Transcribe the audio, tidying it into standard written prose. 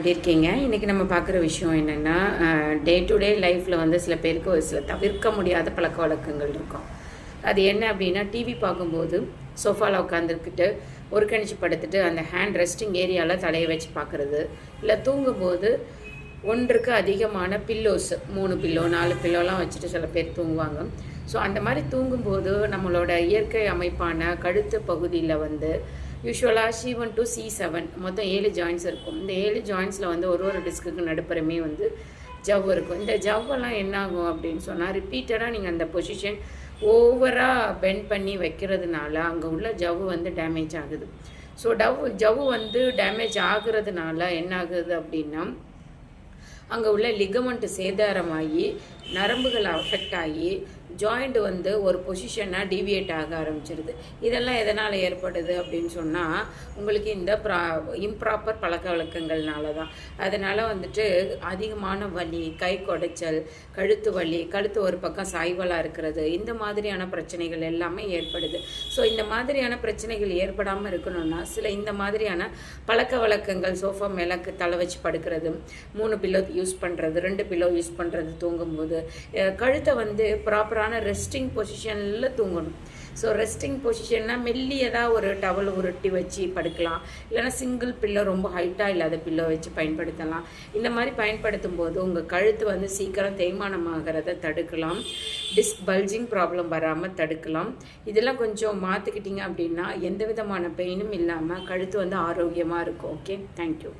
எப்படி இருக்கீங்க? இன்றைக்கி நம்ம பார்க்குற விஷயம் என்னென்னா, டே டு டே லைஃப்பில் வந்து சில பேருக்கு ஒரு சில தவிர்க்க முடியாத பழக்க வழக்கங்கள் இருக்கும். அது என்ன அப்படின்னா, டிவி பார்க்கும்போது சோஃபாவில் உட்காந்துருக்கிட்டு ஒரு கணிச்சு படுத்துட்டு அந்த ஹேண்ட் ரெஸ்டிங் ஏரியாவில் தலையை வச்சு பார்க்குறது, இல்லை தூங்கும்போது ஒன்றுக்கு அதிகமான பில்லோஸ் 3 பில்லோ 4 பில்லோலாம் வச்சுட்டு சில பேர் தூங்குவாங்க. ஸோ அந்த மாதிரி தூங்கும்போது நம்மளோட இயற்கை அமைப்பான கழுத்து பகுதியில் வந்து யூஸ்வலாக C1 to C7 மொத்தம் 7 ஜாயின்ட்ஸ் இருக்கும். இந்த 7 ஜாயின்ட்ஸில் வந்து ஒரு டிஸ்க்குக்கு நடுப்புறமே வந்து ஜவ் இருக்கும். இந்த ஜவ்வெல்லாம் என்ன ஆகும் அப்படின்னு சொன்னால், ரிப்பீட்டடாக நீங்கள் அந்த பொசிஷன் ஓவராக பெண்ட் பண்ணி வைக்கிறதுனால அங்கே உள்ள ஜவ்வு வந்து டேமேஜ் ஆகுது. ஸோ ஜவ்வு வந்து டேமேஜ் ஆகுறதுனால என்ன ஆகுது அப்படின்னா, அங்கே உள்ள லிகமெண்ட் சேதாரமாகி நரம்புகள் அஃபெக்ட் ஆகி ஜாயிண்ட் வந்து ஒரு பொசிஷனாக டீவியேட் ஆக ஆரம்பிச்சிருது. இதெல்லாம் எதனால் ஏற்படுது அப்படின்னு சொன்னால், உங்களுக்கு இந்த இம்ப்ராப்பர் பழக்க வழக்கங்கள்னால தான். அதனால் வந்துட்டு அதிகமான வலி, கை கொடைச்சல், கழுத்து வலி, கழுத்து ஒரு பக்கம் சாய்வலாக இருக்கிறது, இந்த மாதிரியான பிரச்சனைகள் எல்லாமே ஏற்படுது. ஸோ இந்த மாதிரியான பிரச்சனைகள் ஏற்படாமல் இருக்கணும்னா சில இந்த மாதிரியான பழக்க வழக்கங்கள், சோஃபா மேலே தலை வச்சு படுக்கிறது, 3 பில்லோ யூஸ் பண்ணுறது, 2 பில்லோ யூஸ் பண்ணுறது, தூங்கும்போது கழுத்தை வந்து ப்ராப்பரான ரெஸ்டிங் பொசிஷனில் தூங்கணும். ஸோ ரெஸ்டிங் பொசிஷன்னா மெல்லியதாக ஒரு டவல் உருட்டி வச்சு படுக்கலாம், இல்லைனா சிங்கிள் பில்லோ ரொம்ப ஹைட்டாக இல்லாத பில்லோ வச்சு பயன்படுத்தலாம். இந்த மாதிரி பயன்படுத்தும் போது உங்கள் கழுத்து வந்து சீக்கிரம் தேய்மானமாகிறத தடுக்கலாம், டிஸ்க் பல்ஜிங் ப்ராப்ளம் வராமல் தடுக்கலாம். இதெல்லாம் கொஞ்சம் மாற்றிக்கிட்டிங்க அப்படின்னா எந்த விதமான பெயினும் இல்லாமல் கழுத்து வந்து ஆரோக்கியமாக இருக்கும். Okay, thank you.